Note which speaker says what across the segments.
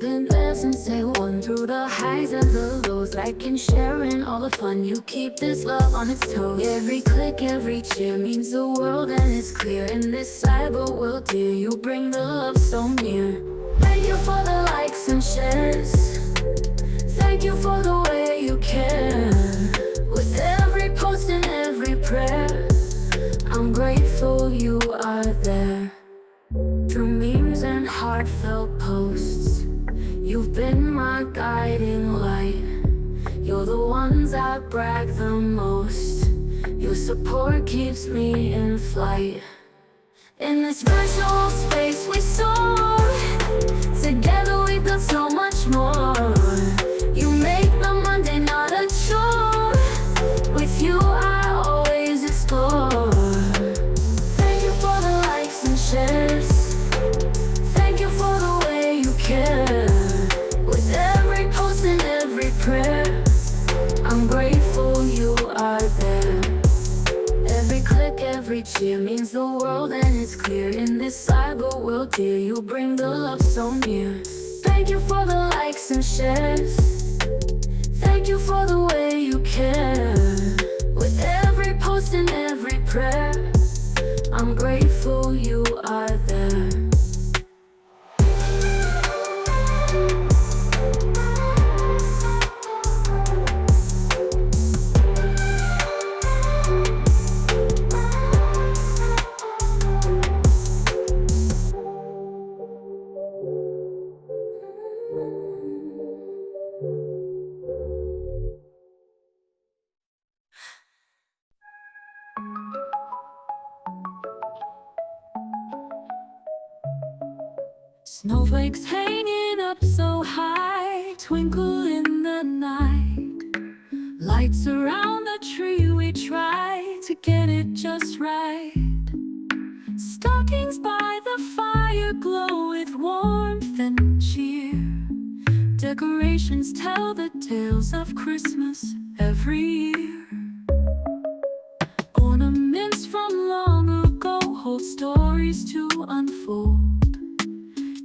Speaker 1: been there since day one, through the highs and the lows, liking, sharing all the fun. You keep this love on its toes. Every click, every cheer means the world, and it's clear in this cyber world, dear, you bring the love so near. Thank you for the likes and shares. Thank you for the way you care. With every post and every prayer, I'm grateful you are there. Through memes and heartfelt posts, you've been my guiding light. You're the ones I brag the most. Your support keeps me in flight. In this virtual space we soar, together we build so much more. You make the Monday not a chore. With you I always explore. Thank you for the likes and shares. Thank you for the way you care. With every post and every prayer, I'm grateful you are there. Every click, every cheer means the world, and it's clear in this cyber world, dear, you bring the love so near. Thank you for the likes and shares. Thank you for the way you care. With every post and every prayer, I'm grateful you are there. Snowflakes hanging up so high, twinkle in the night. Lights around the tree, we try to get it just right. Stockings by the fire glow with warmth and cheer. Decorations tell the tales of Christmas every year. Ornaments from long ago hold stories to unfold.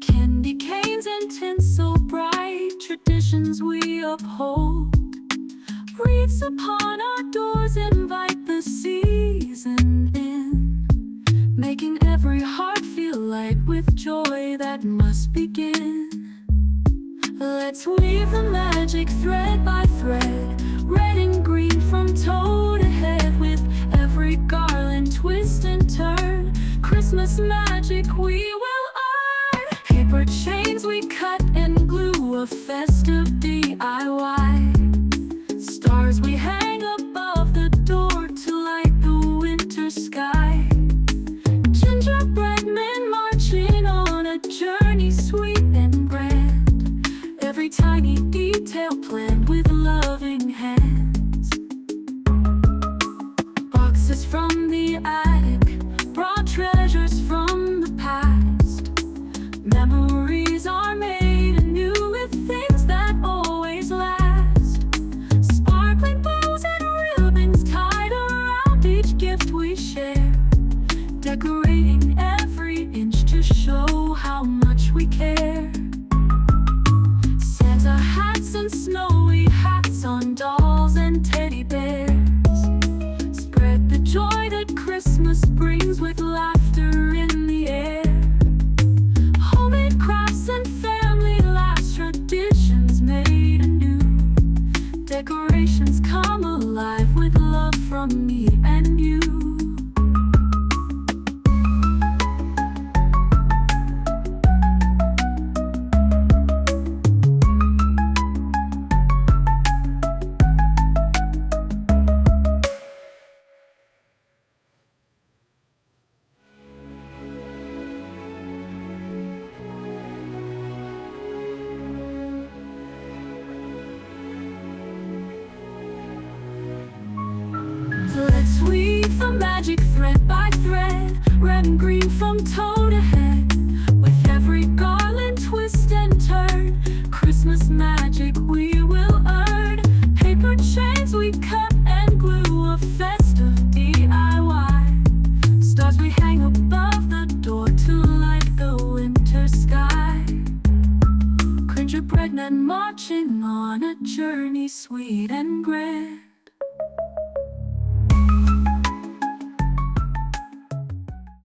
Speaker 1: Candy canes and tinsel bright, traditions we uphold. Wreaths upon our doors invite the season in, making every heart feel light with joy that must begin. Let's weave the magic thread by thread, red and green from toe to head. With every garland twist and turn, Christmas magic we will earn. Paper chains we cut and glue, a festive DIY. Stars we hang above the door to light the winter sky. Gingerbread men marching on a journey sweet and grand. Every tiny detail planned with loving hands. Boxes from the attic brought treasures from the past. Memories are made anew with things that always last. Sparkling bows and ribbons tied around each gift we share, decorating every inch to show how much we care. Santa hats and snowy hats on dolls and teddy bears spread the joy that Christmas brings with laughter in the air. Homemade crafts and family laughs, traditions made anew. Decorations come alive with love from me and you. Let's weave the magic thread by thread, red and green from toe to head. With every garland twist and turn, Christmas magic we will earn. Paper chains we cut and glue, a festive DIY. Stars we hang above the door to light the winter sky. and marching on a journey sweet and grand.